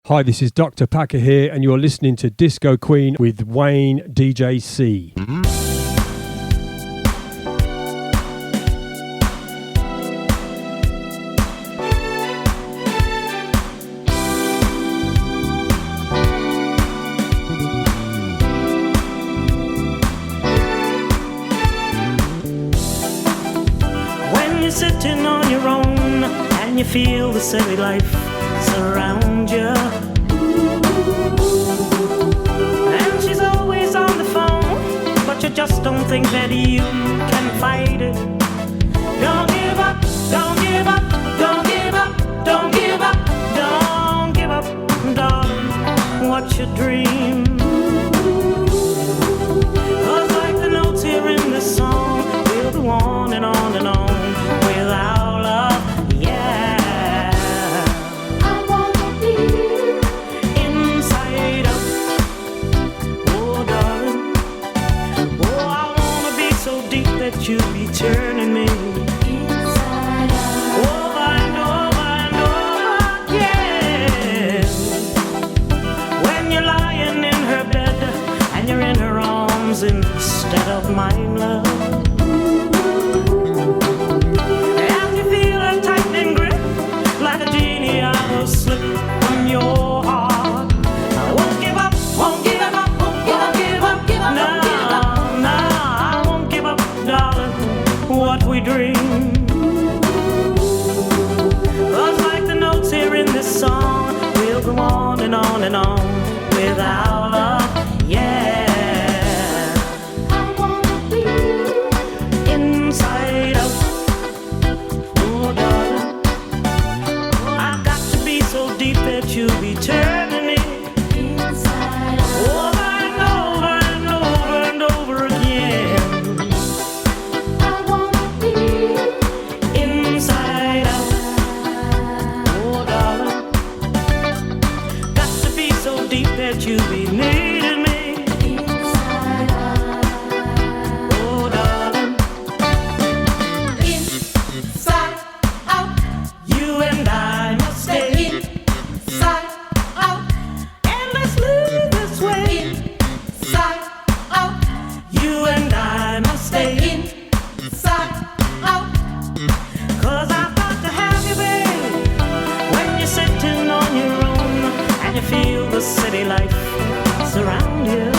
Hi, this is Dr. Packer here, and you're listening to Disco Queen with Wayne DJC. When you're sitting on your own and you feel the city life surround you, and she's always on the phone, but you just don't think that you can fight it. Don't give up, don't give up, don't give up, don't give up, don't give up, darling, what's your dream? 'Cause like the notes here in this song, we'll go on and on and on without love, yeah. That you be turning me inside out, over and over and over again. When you're lying in her bed and you're in her arms instead of mine, love, and you feel her tightening grip like a genie I will slip from your heart. I won't give up, won't give up, won't give up, give up, give up, no. What we dream. 'Cause like the notes here in this song, we'll go on and on and on without love, yeah. I wanna be inside out, oh darling. I've got to be so deep that you'll be turning me inside out, over and over and over and over again. That you be needing me inside out, oh darling. Inside out, you and I must stay inside out, and let's live this way. Inside out, you and I must stay inside out. 'Cause I've got to have you, babe, when you're sitting on your own and you feel the city life surround you,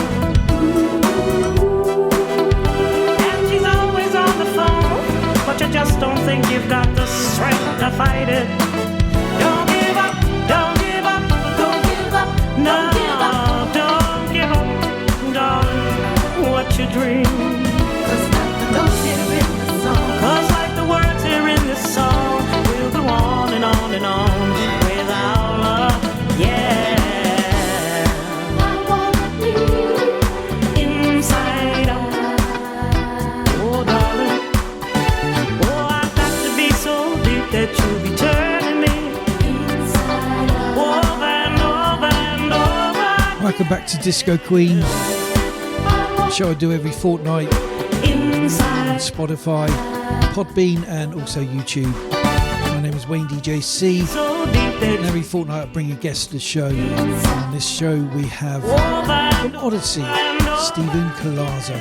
and she's always on the phone, but you just don't think you've got the strength to fight it. Don't give up, don't give up, don't give up, no, don't give up, darling, what's your dream? 'Cause like the notes here in this song, 'cause like the words here in this song, we'll go on and on and on without love, yeah. Inside out, oh darling, oh I've got to be so deep that you'll be turning me inside out, over and over and over. Welcome back to Disco Queen, show I do every fortnight on Spotify, Podbean and also YouTube. My name is Wayne DJC, and every fortnight I bring a guest to the show. On this show we have from Odyssey, Stephen Collazo.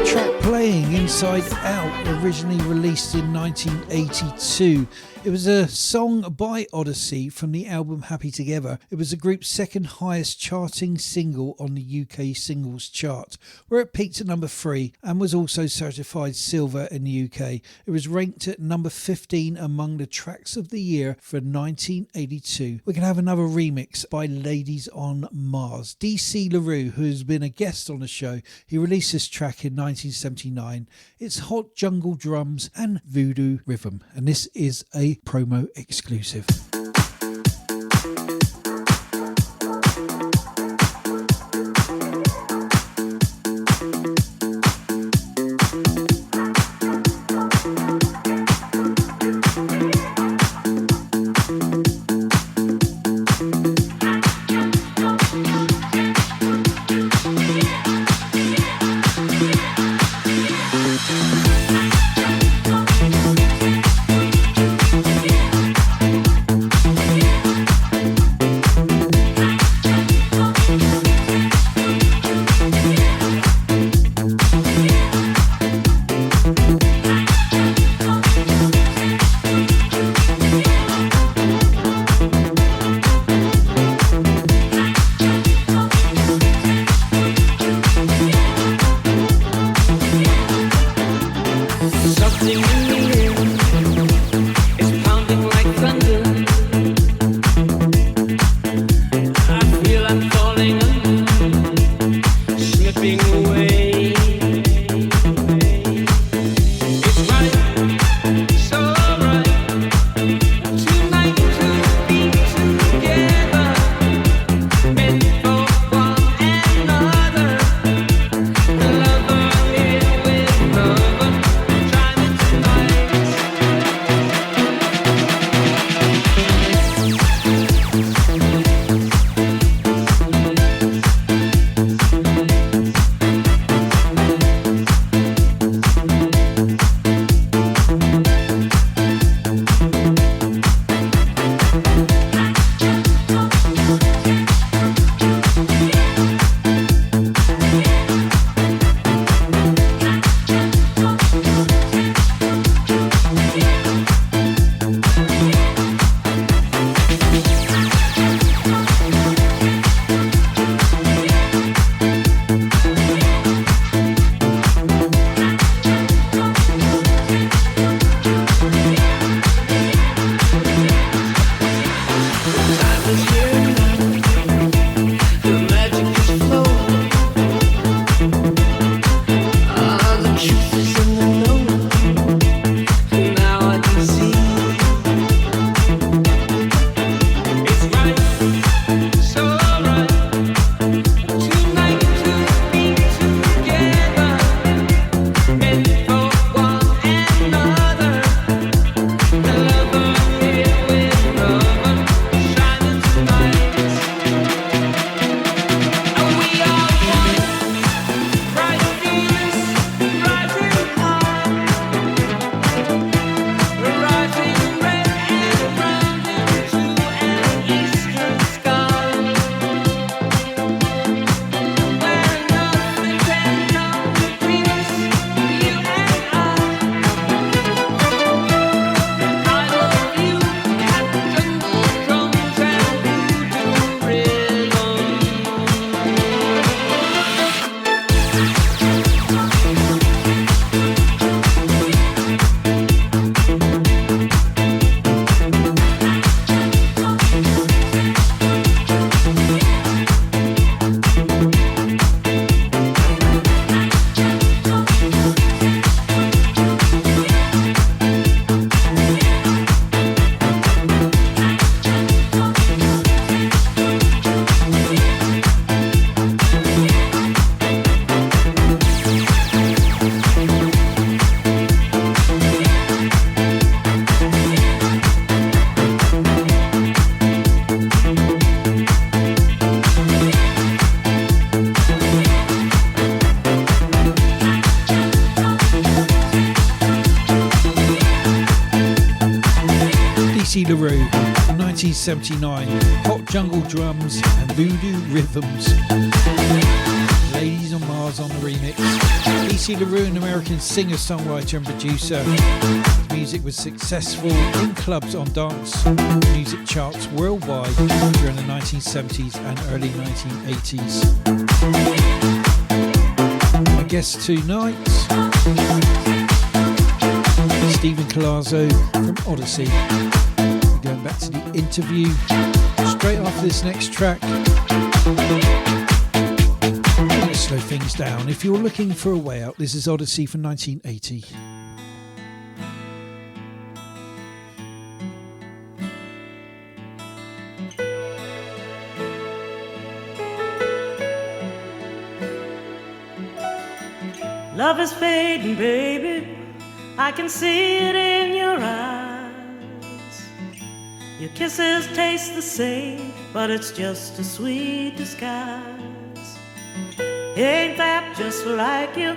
Track playing Inside Out, originally released in 1982. It was a song by Odyssey from the album Happy Together. It was the group's second highest charting single on the UK singles chart, where it peaked at number 3 and was also certified silver in the UK. It was ranked at number 15 among the tracks of the year for 1982. We can have another remix by Ladies on Mars. DC LaRue, who has been a guest on the show, he released this track in 1979. It's hot jungle drums and voodoo rhythm, and this is a promo exclusive. 1979, Hot Jungle Drums and Voodoo Rhythms. Ladies on Mars on the remix. E.C. LaRue, an American singer, songwriter and producer. His music was successful in clubs on dance music charts worldwide during the 1970s and early 1980s. My guest tonight, Stephen Collazo from Odyssey. We're going back to the interview straight after this next track. Slow things down. If you're looking for a way out, this is Odyssey from 1980. Love is fading, baby. I can see it in your eyes. Your kisses taste the same, but it's just a sweet disguise. Ain't that just like you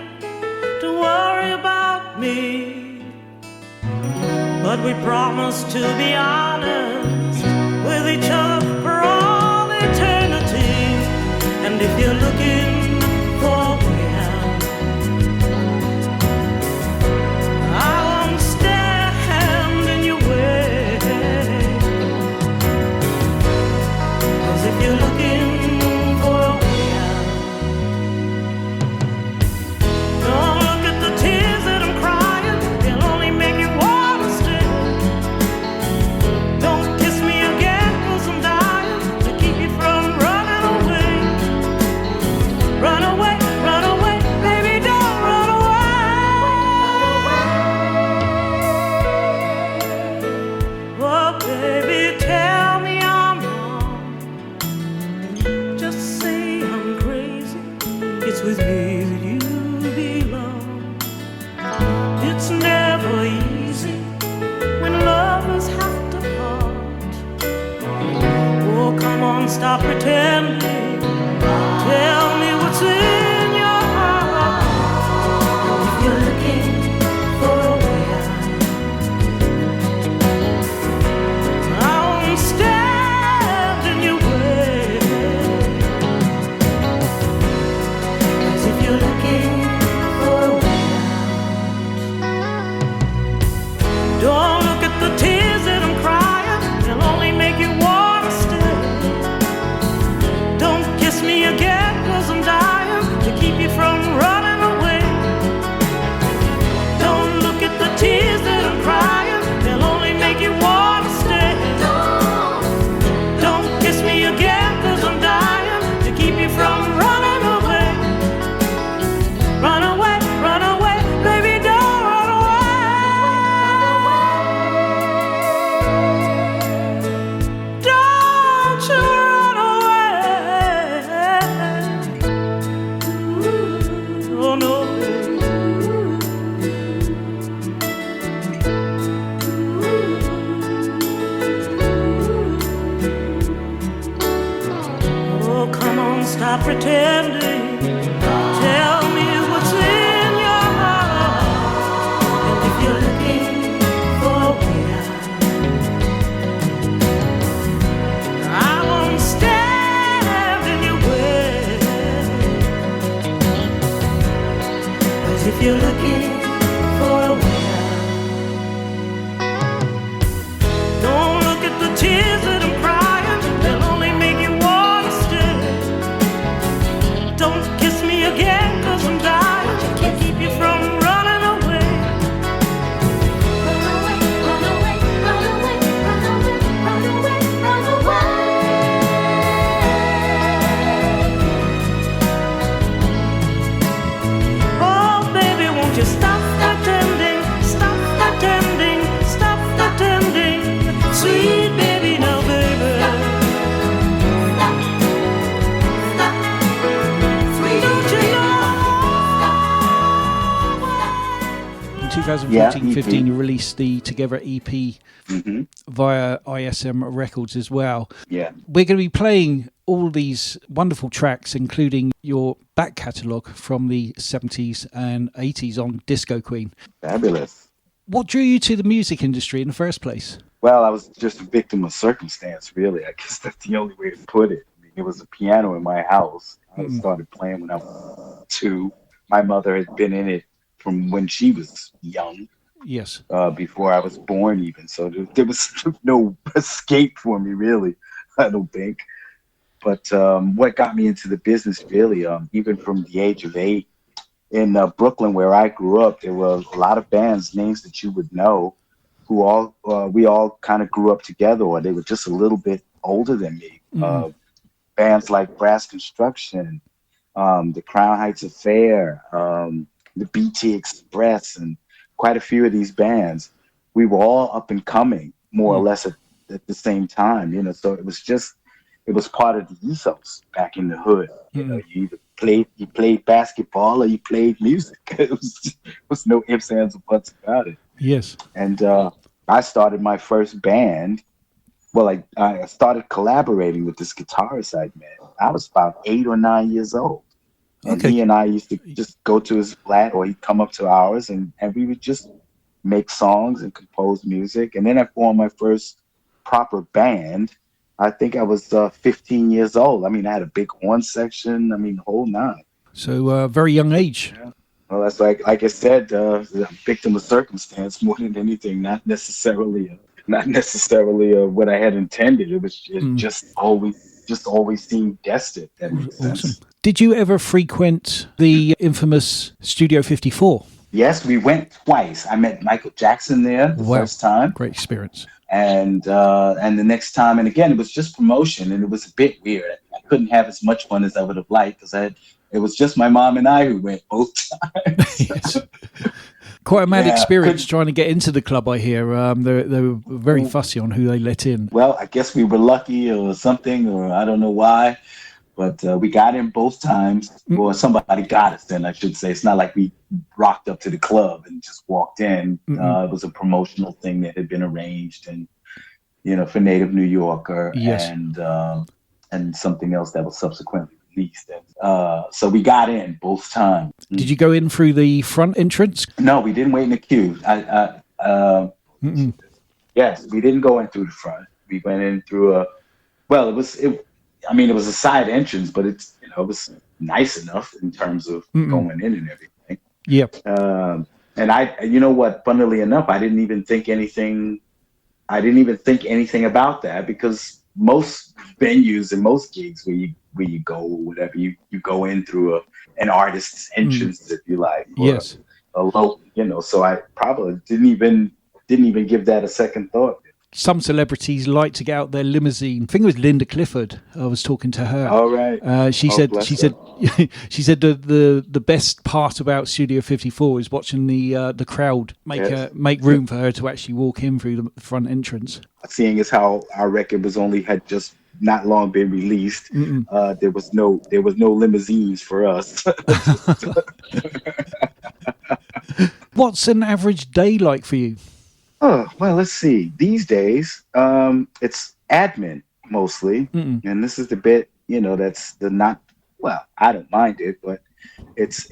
to worry about me? But we promised to be honest with each other for all eternity. And if you're looking for a way out, I won't stand in your way. 'Cause if you're looking for a way out, don't look at the tears that I'm crying, they'll only make you wanna stay. Don't kiss me again 'cause I'm dying to keep you from running away. Run away, baby, don't run away. Oh, baby, tell me I'm wrong. Just say I'm crazy. It's with me that you belong. It's never easy when lovers have to part. Oh, come on, stop pretending. Tell me what's in your heart. If you're looking for a way out, I won't stand in your way. 'Cause if you're looking for a way out, don't look at the tears that I'm crying, they'll only make you wanna stay. Don't kiss me again 'cause I'm dying to keep you from running away. Don't look at the tears that I'm crying, they'll only make you wanna stay. Don't kiss me again 'cause I'm dying to keep you from running away. Run away, baby, don't run away. Don't you run away. Oh no. Oh, come on, stop pretending. Tell me what's in your heart. And if you're looking for a way out, I won't stand in your way. 'Cause if you're looking for a way out, don't look at the tears that I'm crying, they'll only make you wanna stay. Don't kiss me again 'cause I'm dying to keep you from running away. Run away, run away, run away, run away, run away, run away. Oh, baby, won't you stop pretending, stop pretending, stop pretending. Sweet baby, now baby. Stop, stop, sweet, don't you know? In 2014-15, you released the Together EP via ISM Records as well. Yeah. We're going to be playing all these wonderful tracks, including your back catalogue from the 70s and 80s on Disco Queen. Fabulous. What drew you to the music industry in the first place? Well, I was just a victim of circumstance, really. I guess that's the only way to put it. I mean, there was a piano in my house. I started playing when I was 2. My mother had been in it from when she was young, Yes. before I was born, even. So there was no escape for me, really. I don't think. But what got me into the business, really, even from the age of 8, in Brooklyn, where I grew up, there were a lot of bands, names that you would know, who all we all kind of grew up together, or they were just a little bit older than me. Bands like Brass Construction, the Crown Heights Affair, the BT Express, and quite a few of these bands. We were all up and coming, more or less at the same time, you know. So it was part of the ethos back in the hood. You know, you either played basketball or you played music. It was no ifs, ands, or buts about it. Yes. And I started my first band. Well, I started collaborating with this guitarist I met. I was about 8 or 9 years old. And Okay. he and I used to just go to his flat, or he'd come up to ours, and we would just make songs and compose music. And then I formed my first proper band. I think I was 15 years old. I mean, I had a big horn section. I mean, the whole nine. So very young age. Yeah. Well, that's like I said, a victim of circumstance more than anything. Not necessarily what I had intended. It just always seemed destined. That makes sense. Did you ever frequent the infamous Studio 54? Yes, we went twice. I met Michael Jackson there the first time. Great experience. And the next time, and again, it was just promotion, and it was a bit weird. I couldn't have as much fun as I would have liked, because it was just my mom and I who went both times. Yes. Quite a mad experience trying to get into the club, I hear. They were very fussy on who they let in. Well, I guess we were lucky or something, or I don't know why. But we got in both times, or somebody got us in, I should say. It's not like we rocked up to the club and just walked in. It was a promotional thing that had been arranged, and for Native New Yorker, and something else that was subsequently released. And, so we got in both times. Did you go in through the front entrance? No, we didn't wait in the queue. Yes, we didn't go in through the front. We went in through it was a side entrance, but it was nice enough in terms of going in and everything. Yep. And funnily enough, I didn't even think anything about that, because most venues and most gigs where you go or whatever, you go in through an artist's entrance, if you like. Yes. A low, so I probably didn't even give that a second thought. Some celebrities like to get out their limousine. I think it was Linda Clifford. I was talking to her. All right. She said the best part about Studio 54 is watching the crowd make room for her to actually walk in through the front entrance. Seeing as how our record had just not long been released, there was no limousines for us. What's an average day like for you? Oh, well, let's see. These days, it's admin mostly. And this is the bit, that's I don't mind it, but it's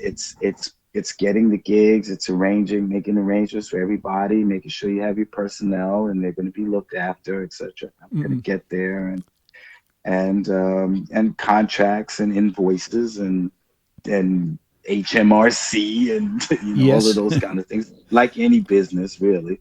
getting the gigs, it's making arrangements for everybody, making sure you have your personnel and they're going to be looked after, etc. I'm going to get there, and contracts and invoices and HMRC and all of those kind of things, like any business, really.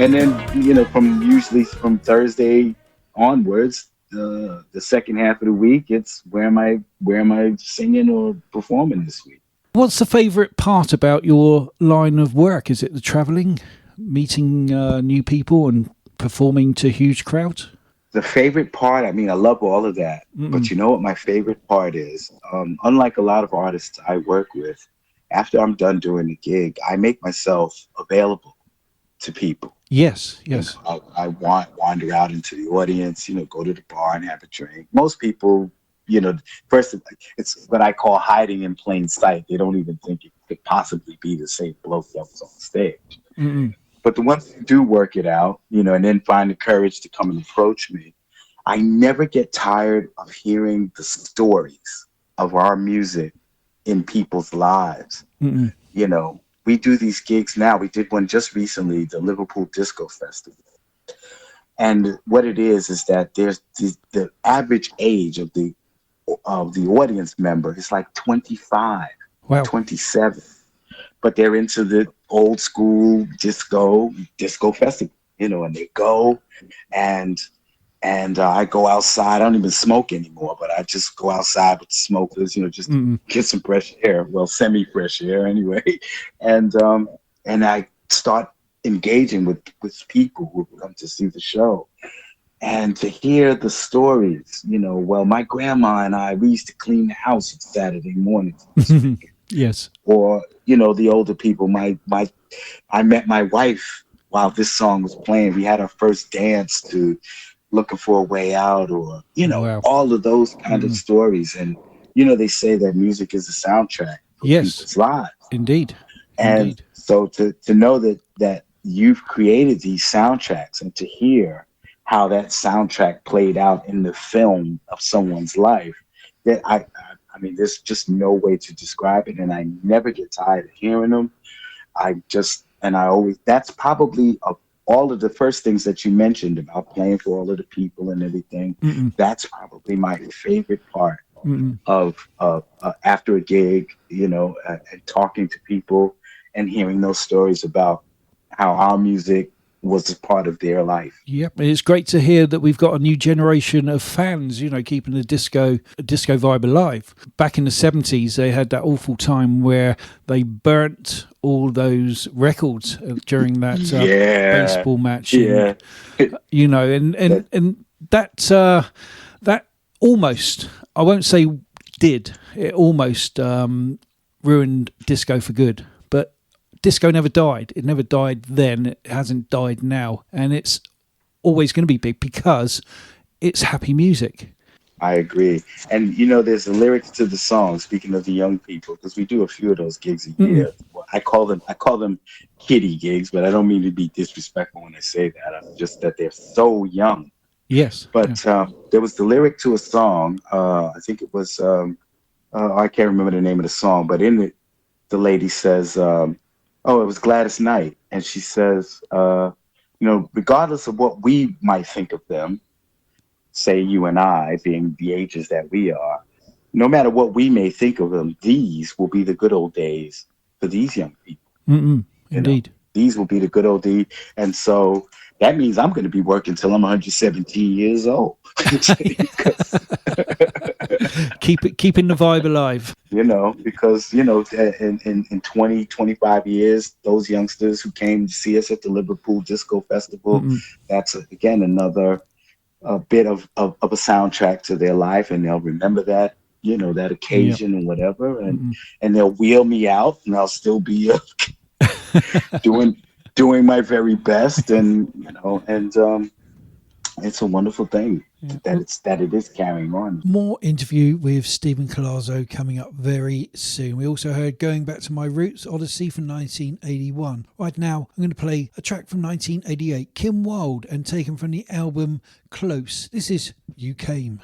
And then, usually from Thursday onwards, the second half of the week, it's where am I singing or performing this week? What's the favourite part about your line of work? Is it the travelling, meeting new people and performing to huge crowds? The favorite part, I love all of that. But you know what my favorite part is? Unlike a lot of artists I work with, after I'm done doing the gig, I make myself available to people. Yes. I wander out into the audience, go to the bar and have a drink. Most people, first, it's what I call hiding in plain sight. They don't even think it could possibly be the same bloke that was on stage. But the ones who do work it out, and then find the courage to come and approach me, I never get tired of hearing the stories of our music in people's lives. We do these gigs now. We did one just recently, the Liverpool Disco Festival. And what it is that there's the average age of the audience member is like 25, 27. But they're into the old school disco festival, and they go and I go outside. I don't even smoke anymore, but I just go outside with the smokers, just get some fresh air. Well, semi-fresh air anyway. And I start engaging with people who come to see the show. And to hear the stories, well, my grandma and we used to clean the house on Saturday mornings. Yes. Or, the older people, I met my wife while this song was playing. We had our first dance to Looking for a Way Out, or, all of those kind of stories. And, they say that music is a soundtrack for people's lives. Indeed. And so to know that you've created these soundtracks, and to hear how that soundtrack played out in the film of someone's life, that there's just no way to describe it. And I never get tired of hearing them. That's probably all of the first things that you mentioned about playing for all of the people and everything. That's probably my favorite part of after a gig, and talking to people and hearing those stories about how our music was a part of their life. Yep, it's great to hear that we've got a new generation of fans, keeping the disco vibe alive. Back in the 70s, they had that awful time where they burnt all those records during that baseball match. Yeah. And that almost, I won't say it almost ruined disco for good. But disco never died. It never died then. It hasn't died now. And it's always going to be big because it's happy music. I agree. And, there's the lyrics to the song, speaking of the young people, because we do a few of those gigs a year. Well, I call them kiddie gigs, but I don't mean to be disrespectful when I say that. I'm just that they're so young. Yes. But there was the lyric to a song. I think it was, I can't remember the name of the song, but in it, the lady says, it was Gladys Knight. And she says, regardless of what we might think of them, say you and I being the ages that we are, no matter what we may think of them, these will be the good old days for these young people. Indeed. These will be the good old days. And so that means I'm going to be working till I'm 117 years old. Keeping the vibe alive. Because, in 20, 25 years, those youngsters who came to see us at the Liverpool Disco Festival, that's, again, another bit of a soundtrack to their life. And they'll remember that, that occasion and whatever. And they'll wheel me out, and I'll still be doing my very best. And, it's a wonderful thing that it is carrying on. More interview with Stephen Collazo coming up very soon. We also heard Going Back to My Roots, Odyssey from 1981. Right now, I'm going to play a track from 1988, Kim Wilde, and taken from the album Close. This is You Came.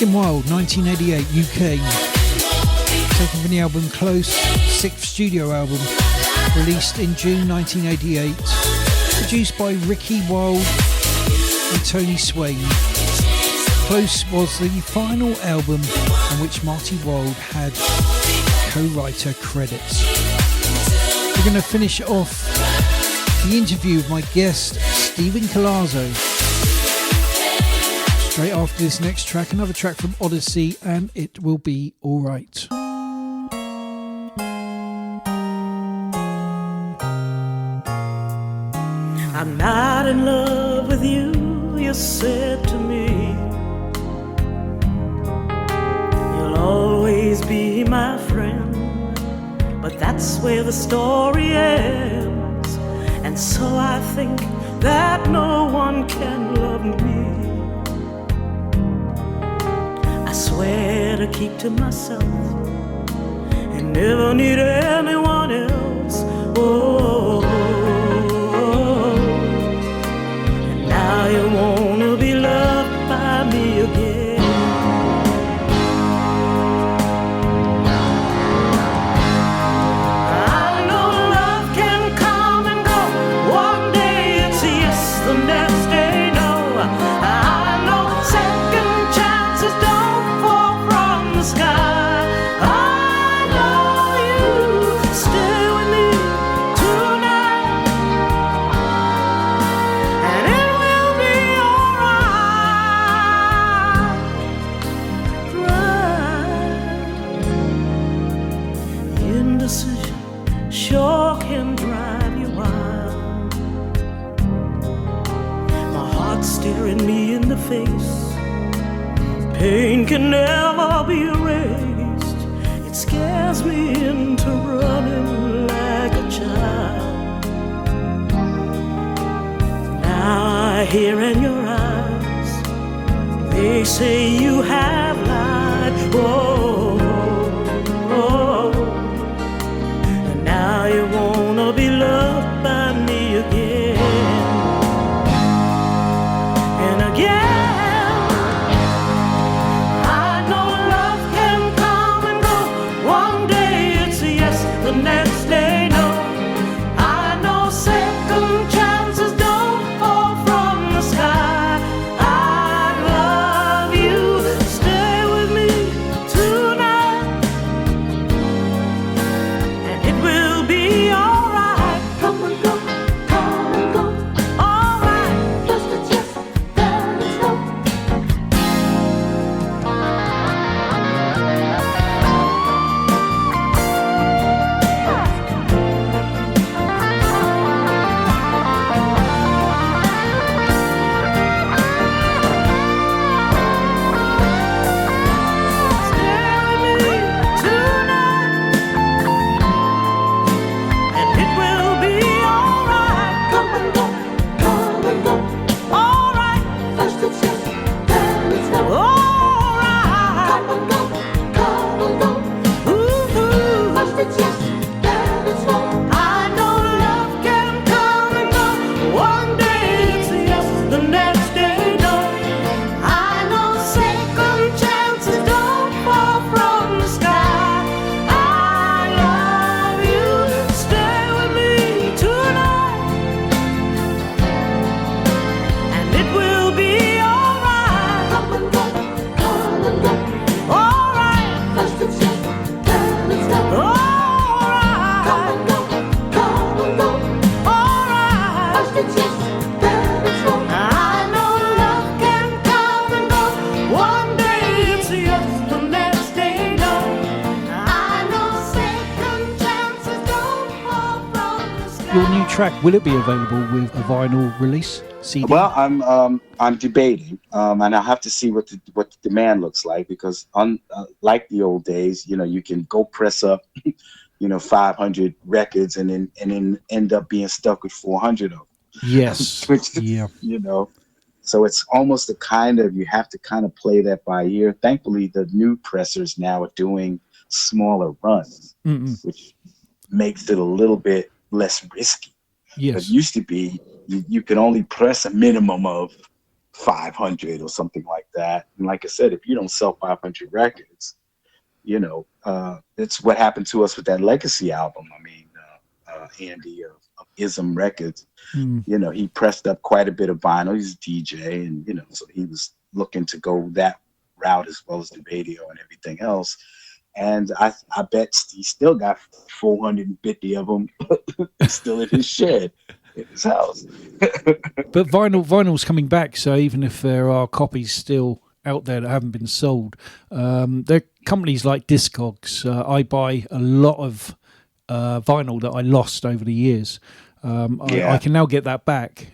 Second Wild, 1988, UK. Taken from the album Close, sixth studio album, released in June 1988. Produced by Ricky Wilde and Tony Swain. Close was the final album on which Marty Wilde had co-writer credits. We're going to finish off the interview with my guest, Stephen Collazo. Straight after this next track, another track from Odyssey, and It Will Be Alright. I'm not in love with you, you said to me. You'll always be my friend, but that's where the story ends. And so I think that no one can love me. I swear to keep to myself and never need anyone else. Oh, and now you wanna be loved by me again. I know love can come and go. One day it's yes, the next day no. I know second chances don't fall from the sky. I know you stay with me tonight, and it will be alright. Right. Indecision sure can drive you wild. My heart's staring me in the face. Pain can never be erased. It scares me into running like a child. Now I hear in your eyes, they say you have lied. Oh, oh, and now you wanna be loved by me again and again. I know love can come and go. One day it's yes, the next day no. I know second chances don't fall from the sky. I love you, stay with me tonight, and it will be alright. Come and go, come and go. Alright, just a yes, then it's no. Stay with me tonight, and it will be alright. Come and go, come and go. Alright, first it's yes, then it's no. Alright, come and go, come and go. Ooh, first it's yes, then it's no. I know love can come and go. One day it's yes, the next day no. I know second chances don't fall from the sky. I love you, stay with me tonight, and it will be alright. Come and go, come and go. Alright, first it's yes, then it's no. Alright, come and go, come and go. Alright, first it's yes, then it's no. I know love can come and go. One day it's yes, the next day no. I know second chances don't fall from the sky. Your new track, will it be available with a vinyl release? CD? Well, I'm debating, and I have to see what the demand looks like, because like the old days, you can go press up, 500 records and then end up being stuck with 400 of them. Yes. Which, Yeah. So it's almost you have to kind of play that by ear. Thankfully, the new pressers now are doing smaller runs, which makes it a little bit less risky. Yes. It used to be you can only press a minimum of 500 or something like that. And like I said, if you don't sell 500 records, it's what happened to us with that Legacy album. I mean, Andy of Ism Records, he pressed up quite a bit of vinyl. He's a DJ, and so he was looking to go that route as well as the radio and everything else. And I bet he still got 450 of them still in his shed in his house. But vinyl's coming back, so even if there are copies still out there that haven't been sold, there are companies like Discogs. I buy a lot of vinyl that I lost over the years. I can now get that back.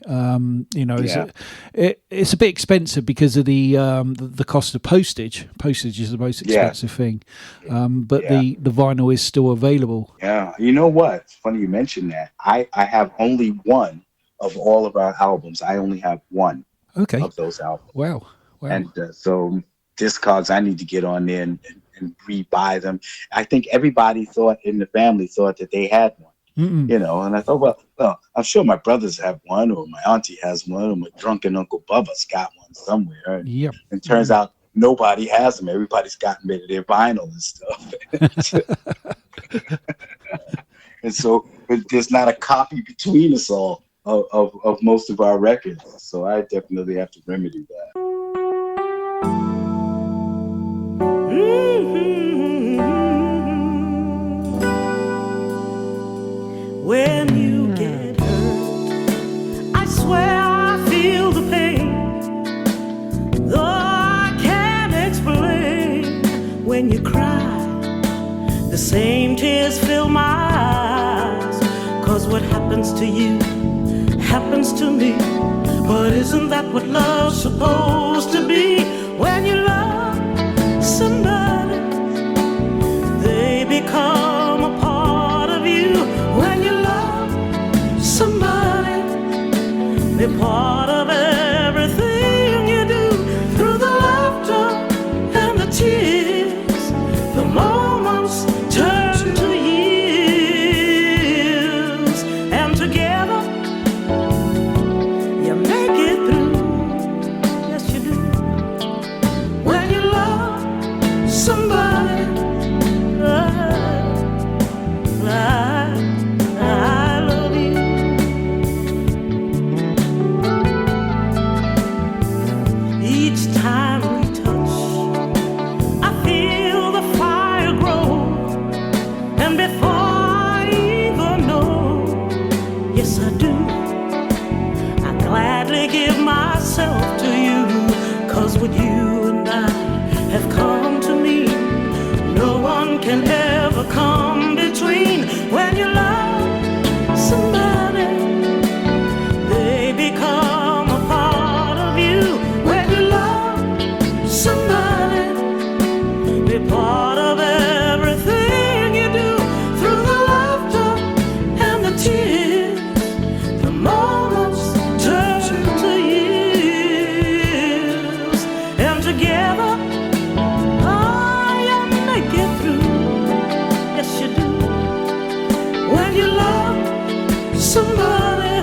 It's a bit expensive because of the cost of postage. Postage is the most expensive thing, but the vinyl is still available. Yeah, you know what? It's funny you mentioned that. I have only one of all of our albums. I only have one of those albums. Wow. And so Discogs, I need to get on there and rebuy them. I think everybody in the family thought that they had one. And I thought, well, I'm sure my brothers have one, or my auntie has one, or my drunken Uncle Bubba's got one somewhere. Yep. And it turns out nobody has them. Everybody's gotten rid of their vinyl and stuff. And so there's not a copy between us all of most of our records. So I definitely have to remedy that. When you get hurt, I swear I feel the pain, though I can't explain. When you cry, the same tears fill my eyes, 'cause what happens to you happens to me. But isn't that what love's supposed to be? When you love somebody, they become a part of you. When you love somebody, they're part of everything you do. Through the laughter and the tears, the moments turn to years, and together you make it through. Yes, you do. When you love somebody, I love you. Each time we touch, I feel the fire grow, and before I even know, yes I do, I gladly give myself to you. 'Cause what you and I have come to me, no one can ever come between. When you love somebody, they become a part of you. When you love somebody, they're part of everything you do. Through the laughter and the tears, the moments turn to years, and together you make it through. Yes, you do. When you love somebody,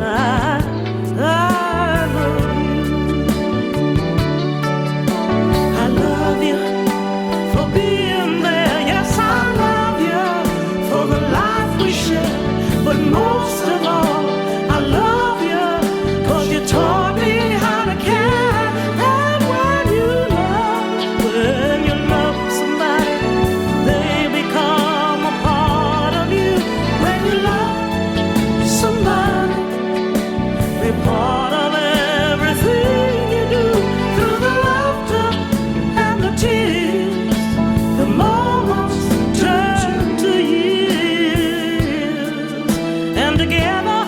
I love you. I love you for being there. Yes, I love you for the life we share. But most of all, I love you 'cause you taught me how to care. And when you love somebody, they become a part of you. When you love somebody, they're part of everything you do. Through the laughter and the tears, the moments turn to years, and together,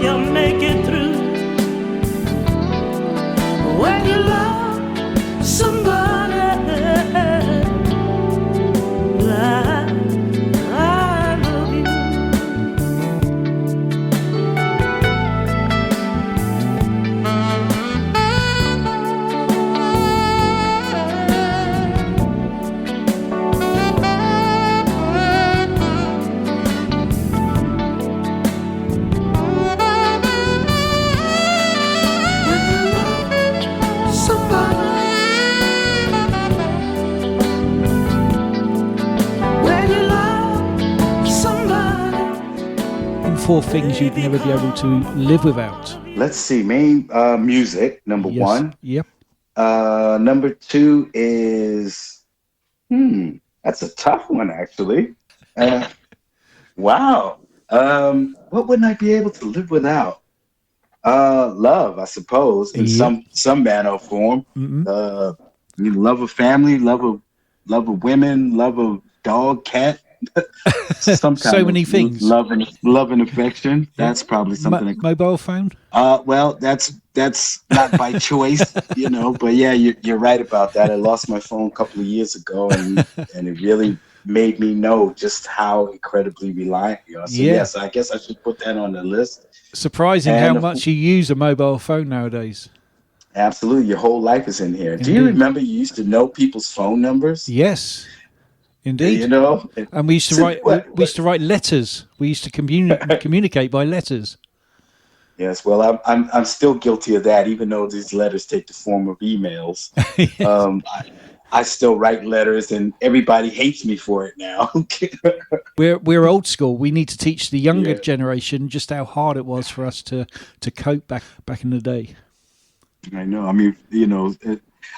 you make it through. When you love somebody, I love you. 4 things you'd never be able to live without? Let's see. Main music, number Yes. 1. Yep. Number 2 is that's a tough one actually. Wow. What wouldn't I be able to live without? Love, I suppose, in some manner or form. Love of family, love of women, love of dog, cat. Some kind So many things. Love and affection. That's probably something. Mobile phone? Well, that's not by choice, But yeah, you're right about that. I lost my phone a couple of years ago, and it really made me know just how incredibly reliant you are. So yes, I guess I should put that on the list. Surprising how much you use a mobile phone nowadays. Absolutely, your whole life is in here. Indeed. Do you remember you used to know people's phone numbers? Yes. Indeed. And we used to write letters. We used to communicate by letters. Yes, well, I'm still guilty of that, even though these letters take the form of emails. Yes. I still write letters, and everybody hates me for it now. We're old school. We need to teach the younger generation just how hard it was for us to cope back in the day. I know. I mean,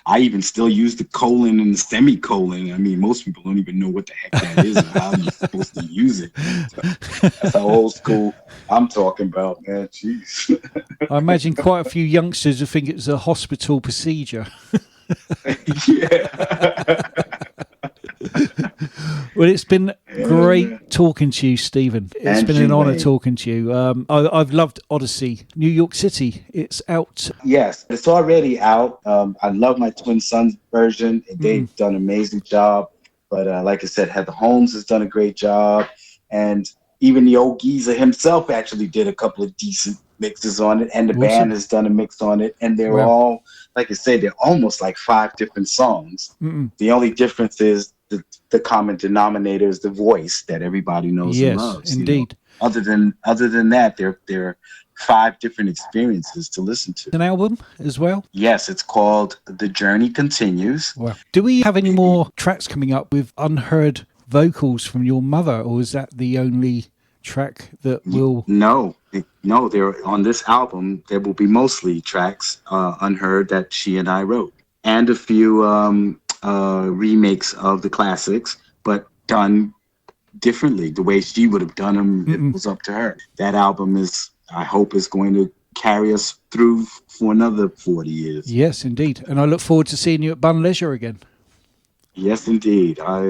I even still use the colon and the semicolon. I mean, most people don't even know what the heck that is or how you're supposed to use it. That's how old school I'm talking about, man. Jeez. I imagine quite a few youngsters who think it's a hospital procedure. Well, it's been great talking to you, Stephen. It's been an honour talking to you. I've loved Odyssey, New York City. It's out. Yes, it's already out. I love my twin sons version. They've done an amazing job. But like I said, Heather Holmes has done a great job. And even the old geezer himself actually did a couple of decent mixes on it. And the band has done a mix on it. And they're all, like I said, they're almost like 5 different songs. The only difference is the common denominator is the voice that everybody knows and loves. Yes, indeed. Other than that, they're 5 different experiences to listen to. An album as well? Yes, it's called The Journey Continues. Wow. Do we have any more tracks coming up with unheard vocals from your mother, or is that the only track that will... No, there on this album there will be mostly tracks unheard that she and I wrote, and a few remakes of the classics, but done differently. The way she would have done them, it was up to her. That album I hope is going to carry us through for another 40 years. Yes, indeed. And I look forward to seeing you at Bun Leisure again. Yes, indeed. I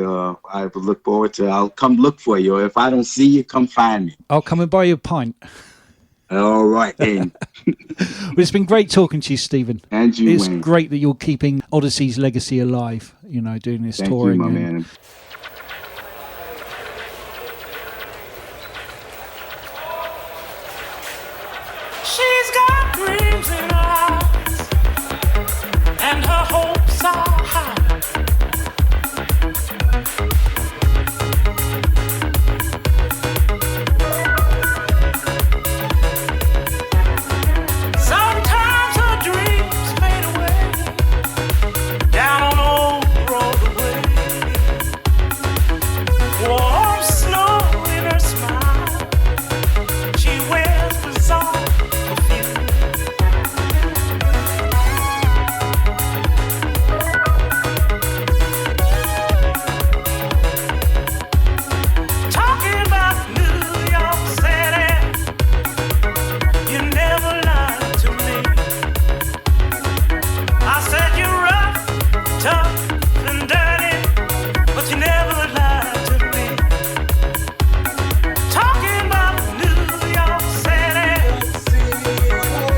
would look forward to. I'll come look for you. If I don't see you, come find me. I'll come and buy you a pint. All right, then. Well, it's been great talking to you, Stephen. And you, It's Wayne. great that you're keeping Odyssey's legacy alive, doing this touring. Thank you, my man. She's got dreams in her eyes, and her hopes are high. Sometimes her dreams fade away down on old Broadway. Warm snow in her smile. She wears bizarre perfume. Talking about New York City, you never lied to me. I said you're rough, tough, and dirty, but you never lied to me. Talking about New York City,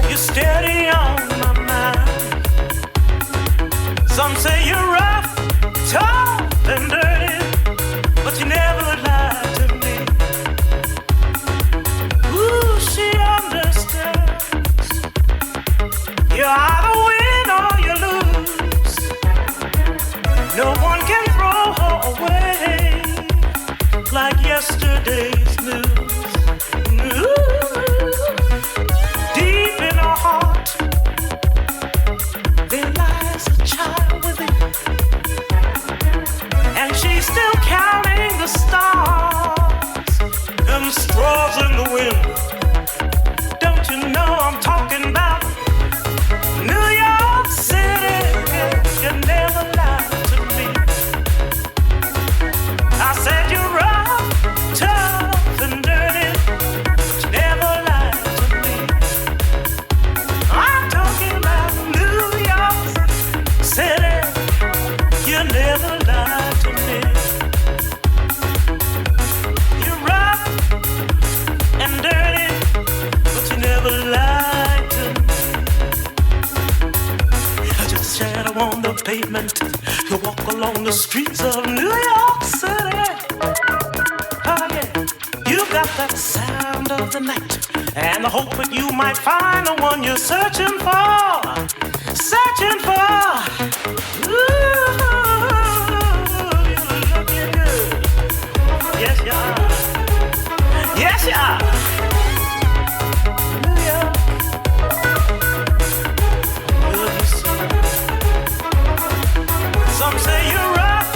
you're steady on my mind. Some say you're rough, tough, and dirty, but you never lied to me. Ooh, she understands. You either win or you lose. No one can throw her away like yesterday's news. Ooh, deep in her heart, there lies a child within, and she's still counting the stars. them straws in the wind. Don't you know I'm talking about New York City? You never lied to me. I said you're rough, tough, and dirty. But you never lied to me. I'm talking about New York City. You never lied to me. You're rough and dirty, but you never lied to me. You're just a shadow on the pavement. You walk along the streets of New York City. Oh yeah, you got that sound of the night and the hope that you might find the one you're searching for. Searching for. Ooh, you're looking good. Yes, you are. Yes, you are. New York. Good to see. Some say you're rough,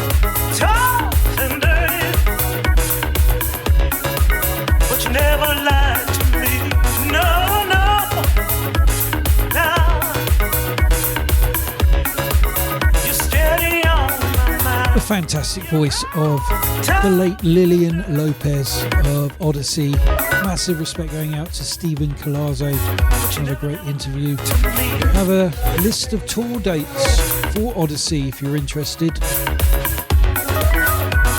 tough, and dirty, but you never lied to me. No, no, no. You're steady on my mind. The fantastic voice of the late Lillian Lopez of Odyssey. Massive respect going out to Stephen Collazo. Another great interview. Have a list of tour dates for Odyssey if you're interested.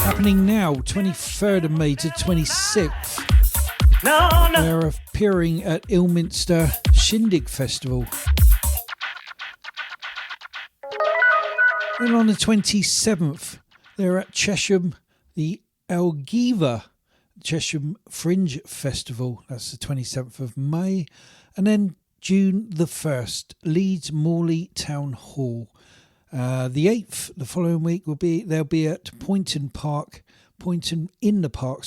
Happening now, 23rd of May to 26th. No, no. They're appearing at Ilminster Shindig Festival. Then on the 27th, they're at Chesham, the Algiva Chesham Fringe Festival. That's the 27th of May. And then June the 1st, Leeds Morley Town Hall. The 8th, the following week, they'll be at Poynton in the Park.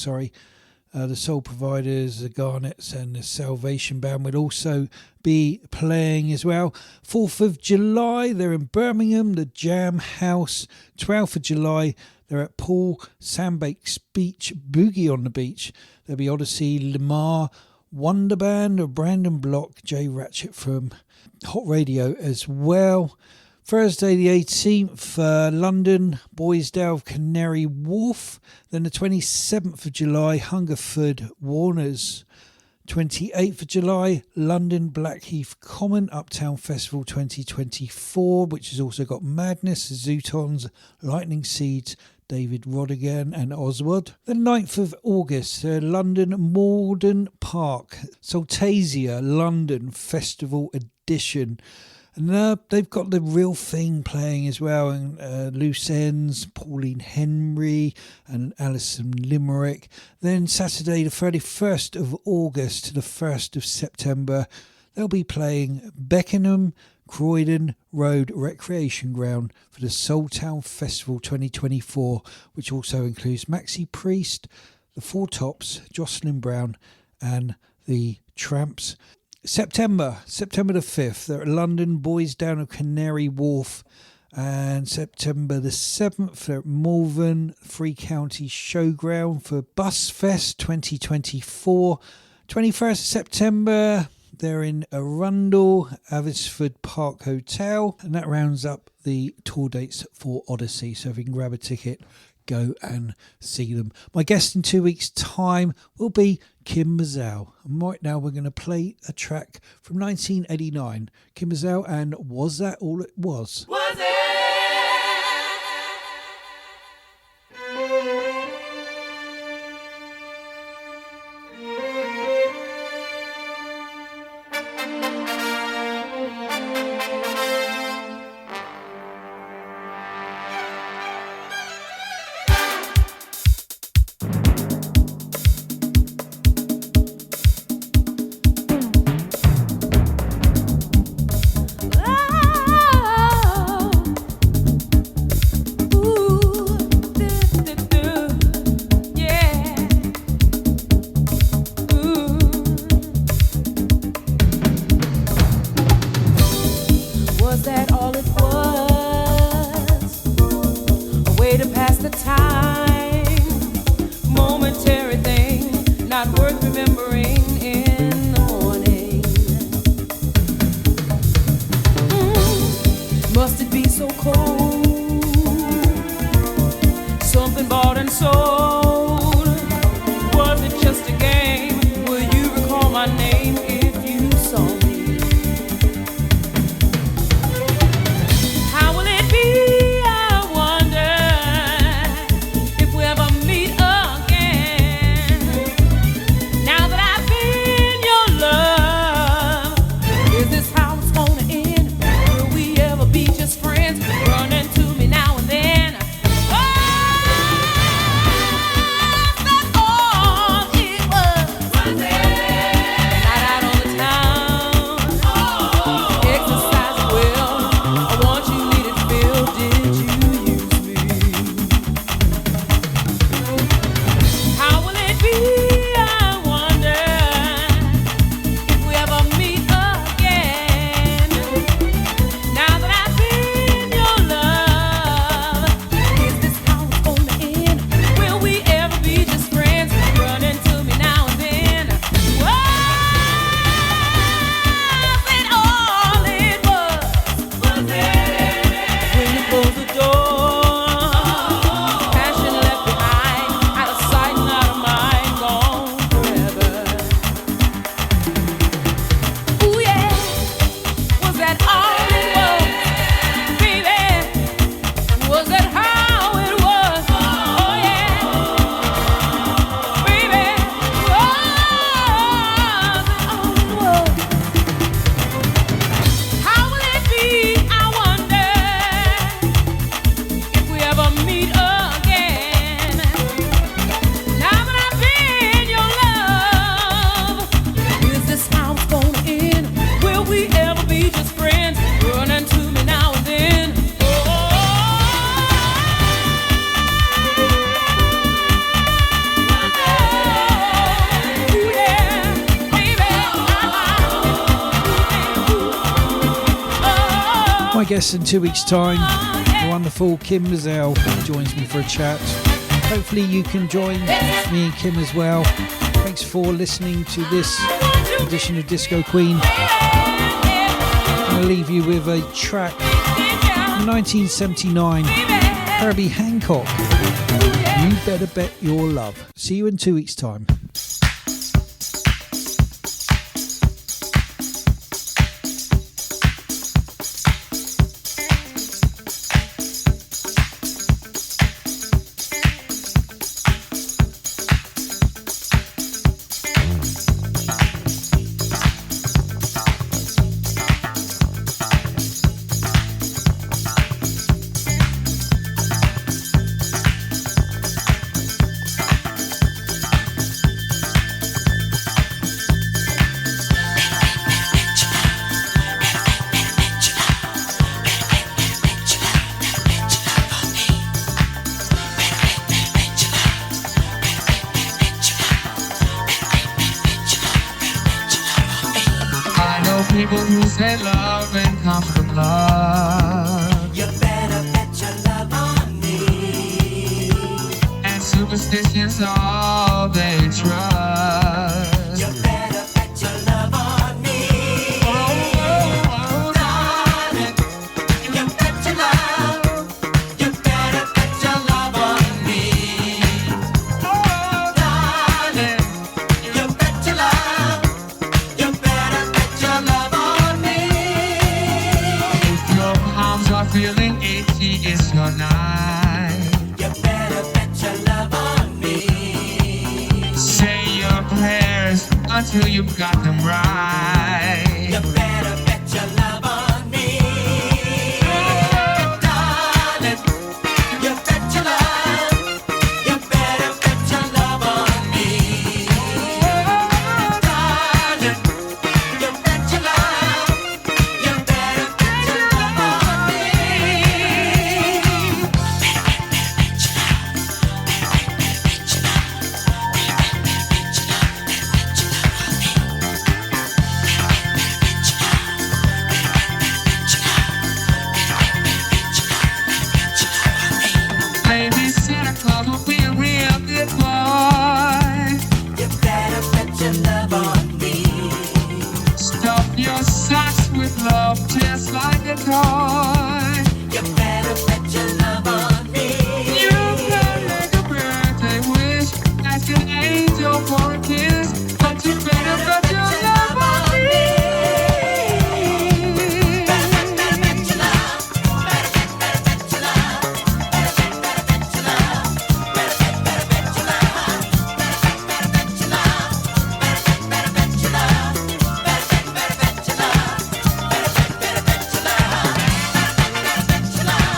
The Soul Providers, the Garnets and the Salvation Band will also be playing as well. 4th of July, they're in Birmingham, the Jam House. 12th of July, they're at Paul Sandbake's Beach, Boogie on the Beach. There'll be Odyssey, Lamar, Wonder Band, or Brandon Block, Jay Ratchet from Hot Radio as well. Thursday the 18th, London, Boysdale, Canary Wharf. Then the 27th of July, Hungerford, Warners. 28th of July, London, Blackheath Common, Uptown Festival 2024, which has also got Madness, Zootons, Lightning Seeds, David Rodigan and Oswald. The 9th of August, London, Morden Park, Saltasia, London Festival Edition. And they've got The Real Thing playing as well, and Loose Ends, Pauline Henry and Alison Limerick. Then Saturday the 31st of August to the 1st of September, they'll be playing Beckenham Croydon Road Recreation Ground for the Soul Town Festival 2024, which also includes Maxi Priest, the Four Tops, Jocelyn Brown and the Tramps. September the 5th, they're at London, Boys Down of Canary Wharf. And September the 7th, they're at Malvern, Free County Showground for Bus Fest 2024. 21st of September, they're in Arundel, Abbotsford Park Hotel. And that rounds up the tour dates for Odyssey. So if you can grab a ticket, go and see them. My guest in 2 weeks' time will be Kim Mazel. And right now we're going to play a track from 1989. Kim Mazel and Was That All It Was? Was it? not worth remembering in the morning. Must it be so cold? Something bought and sold. Was it just a game? Will you recall my name if you saw me? How will it be, I wonder, if we ever meet again? Now that I've been your love, is this how it's gonna end? Will we ever be just friends? Running to me now and then. My guest in 2 weeks' time, the wonderful Kim Mazel, joins me for a chat. Hopefully you can join me and Kim as well. Thanks for listening to this edition of Disco Queen. I'm going to leave you with a track from 1979, Herbie Hancock, You Better Bet Your Love. See you in 2 weeks' time. People who say love and comes from love. You better bet your love on me. And superstition's all they trust. You better bet your love on me. Oh, Darling, you bet your love. You better bet your love on me. oh, Darling, you bet your love. You better bet your love on me. if your palms are feeling itchy, it's your night. You better bet your love on me. Say your prayers until you've got them right. You better bet your love on me. Darling, you bet your love. You better bet your love on me. Darling, you bet your love. You better bet your love on me. heart. You better bet your love on me. You can make a birthday wish, ask an angel for a kiss, but you better bet your love on me. Better bet your love. Better bet your love. Better bet your love. Better bet your love. Better bet your love. Better bet your love. Better bet your love. Better bet your love.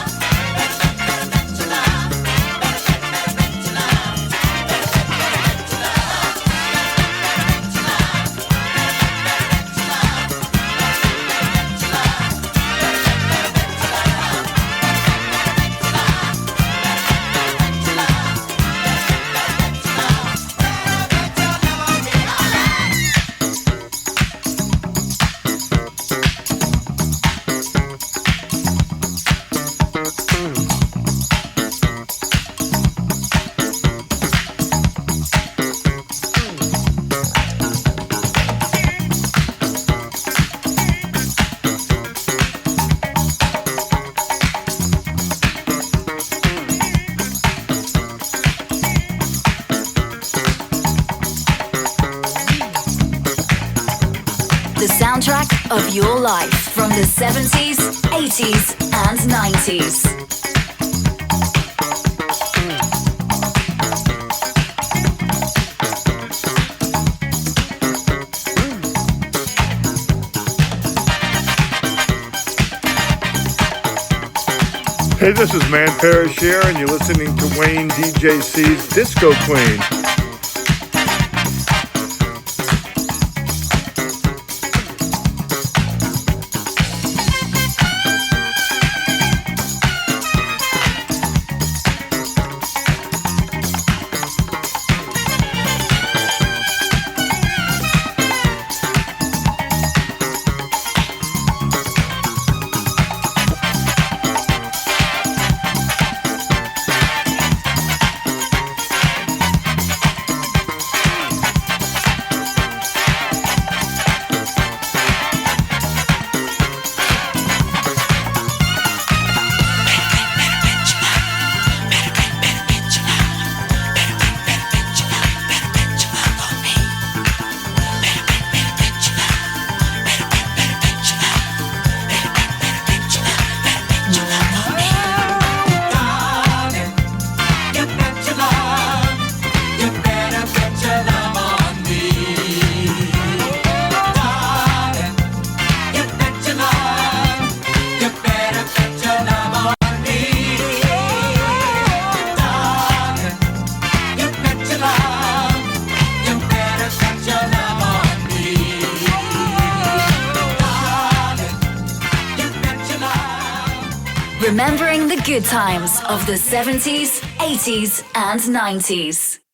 The soundtrack of your life from the 70s, 80s, and 90s. Hey, this is Man Parrish here, and you're listening to Wayne DJC's Disco Queen. Remembering the good times of the 70s, 80s, and 90s.